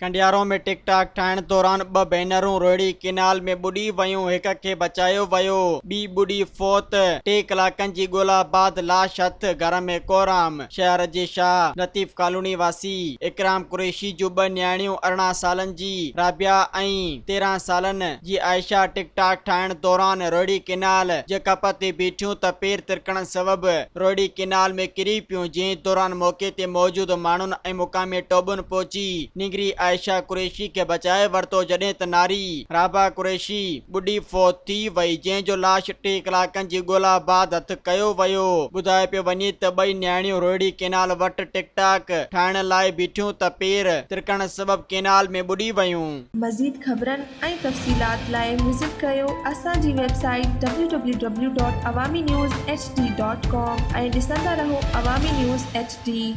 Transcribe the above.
कंडियारो में टिकटॉक ठाहिण दौरान 2 भेनरूं रोहिड़ी केनाल में बुॾी वयूं, हिक खे बचायो वियो, ॿी बुॾी फौत। 3 कलाकनि जी ॻोल्हा बाद लाश हथ, घर में कोराम। शहर जे शाह लतीफ कॉलोनी वासी इकराम कुरैशी जूं 2 न्याणियूं 18 सालनि जी राबिया ऐं 13 सालनि जी आयशा टिकटॉक ठाहिण दौरान रोहिड़ी केनाल जे कप ते बीठियूं त पेर तिरकण सबबि रोहिड़ी केनाल में किरी पियूं, जंहिं दौरान मौके ते मौजूद माण्हुनि ऐं मुकामी टोबुनि पहुची निगरी आयशा कुरैशी खे बचाए वरितो, जॾहिं त नारी राबा कुरैशी बुॾी फौत थी वई, जंहिंजो लाश 3 कलाकनि जी ॻोल्हा बाद हथ कयो वियो। ॿुधायो पियो वञे त 2 न्याणियूं रोहिड़ी केनाल वटि टिकटॉक ठाहिण लाइ बीठियूं त पेर तिरकण सबबि केनाल में बुॾी वयूं। मज़ीद ख़बरनि ऐं तफ़सीलात लाइ विज़िट कयो असांजी वेबसाइट www.awamiNewsHD.com ऐं ॾिसंदा रहो अवामी न्यूज़ HD।